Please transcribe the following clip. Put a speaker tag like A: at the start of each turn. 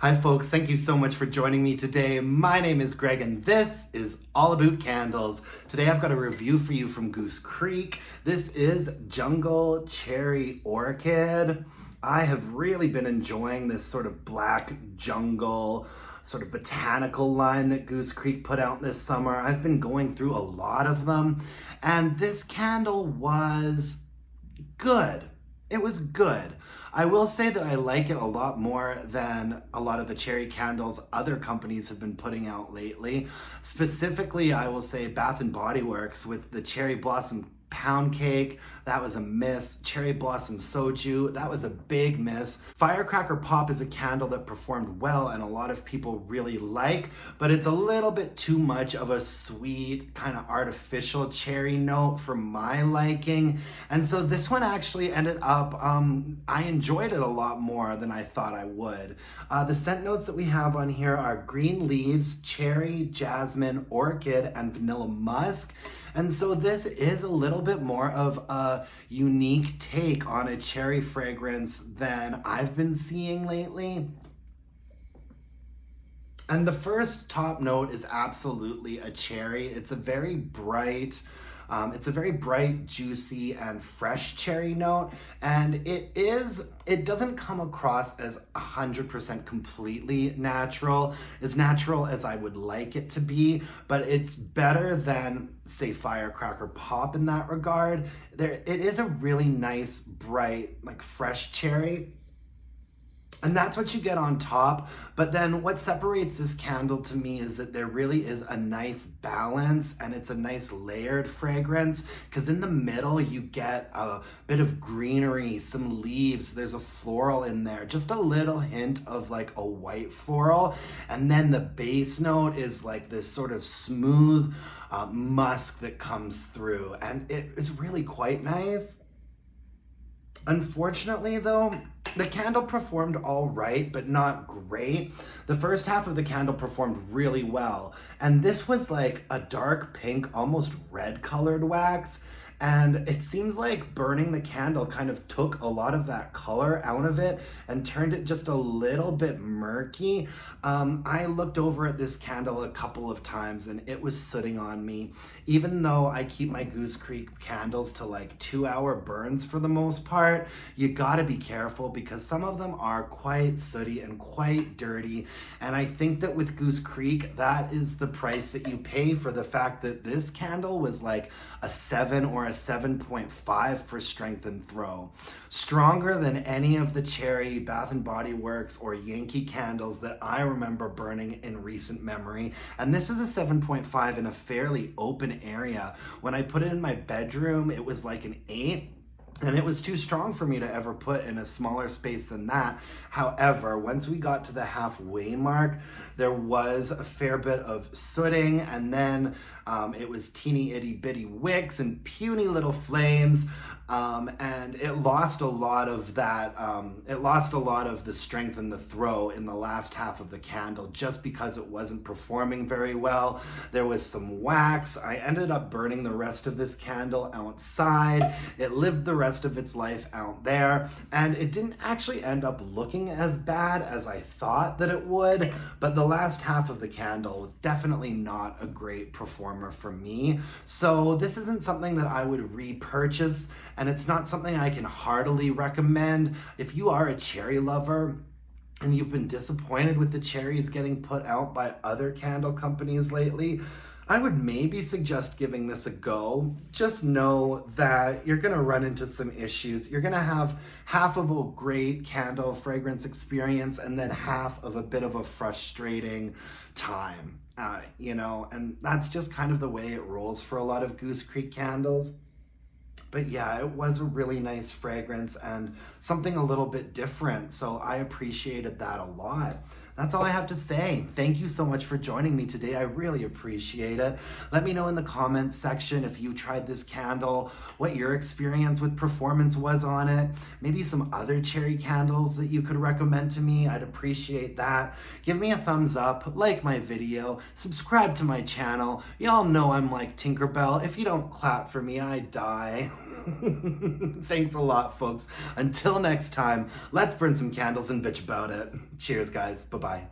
A: Hi folks, thank you so much for joining me today. My name is Greg and this is All About Candles. Today I've got a review for you from Goose Creek. This is Jungle Cherry Orchid. I have really been enjoying this sort of black jungle, sort of botanical line that Goose Creek put out this summer. I've been going through a lot of them, and this candle was good. It was good. I will say that I like it a lot more than a lot of the cherry candles other companies have been putting out lately. Specifically, I will say Bath and Body Works with the Cherry Blossom Pound Cake, that was a miss. Cherry Blossom Soju, that was a big miss. Firecracker Pop is a candle that performed well and a lot of people really like, but it's a little bit too much of a sweet, kind of artificial cherry note for my liking. And so this one actually ended up, I enjoyed it a lot more than I thought I would. The scent notes that we have on here are green leaves, cherry, jasmine, orchid, and vanilla musk. And so this is a little bit more of a unique take on a cherry fragrance than I've been seeing lately. And the first top note is absolutely a cherry. It's a very bright, juicy, and fresh cherry note. And it doesn't come across as 100% completely natural, as natural as I would like it to be, but it's better than, say, Firecracker Pop in that regard. It is a really nice, bright, like fresh cherry. And that's what you get on top. But then what separates this candle to me is that there really is a nice balance, and it's a nice layered fragrance, because in the middle you get a bit of greenery, some leaves, there's a floral in there, just a little hint of like a white floral. And then the base note is like this sort of smooth musk that comes through, and it is really quite nice. Unfortunately though, the candle performed all right, but not great. The first half of the candle performed really well, and this was like a dark pink, almost red colored wax. And it seems like burning the candle kind of took a lot of that color out of it and turned it just a little bit murky. I looked over at this candle a couple of times and it was sooting on me. Even though I keep my Goose Creek candles to like 2-hour burns for the most part, you gotta be careful because some of them are quite sooty and quite dirty. And I think that with Goose Creek, that is the price that you pay for the fact that this candle was like a 7 or a 7.5 for strength and throw. Stronger than any of the cherry, Bath and Body Works, or Yankee candles that I remember burning in recent memory. And this is a 7.5 in a fairly open area. When I put it in my bedroom, it was like an 8. And it was too strong for me to ever put in a smaller space than that. However, once we got to the halfway mark, there was a fair bit of sooting, and then it was teeny itty bitty wicks and puny little flames. And it lost a lot of that, it lost a lot of the strength and the throw in the last half of the candle just because it wasn't performing very well. There was some wax. I ended up burning the rest of this candle outside. It lived the rest of its life out there, and it didn't actually end up looking as bad as I thought that it would, but the last half of the candle was definitely not a great performer for me. So this isn't something that I would repurchase, and it's not something I can heartily recommend. If you are a cherry lover and you've been disappointed with the cherries getting put out by other candle companies lately, I would maybe suggest giving this a go. Just know that you're gonna run into some issues. You're gonna have half of a great candle fragrance experience and then half of a bit of a frustrating time, and that's just kind of the way it rolls for a lot of Goose Creek candles. But yeah, it was a really nice fragrance and something a little bit different, so I appreciated that a lot. That's all I have to say. Thank you so much for joining me today. I really appreciate it. Let me know in the comments section if you tried this candle, what your experience with performance was on it, maybe some other cherry candles that you could recommend to me. I'd appreciate that. Give me a thumbs up, like my video, subscribe to my channel. Y'all know I'm like Tinkerbell. If you don't clap for me, I die. Thanks a lot, folks. Until next time, let's burn some candles and bitch about it. Cheers, guys. Bye-bye.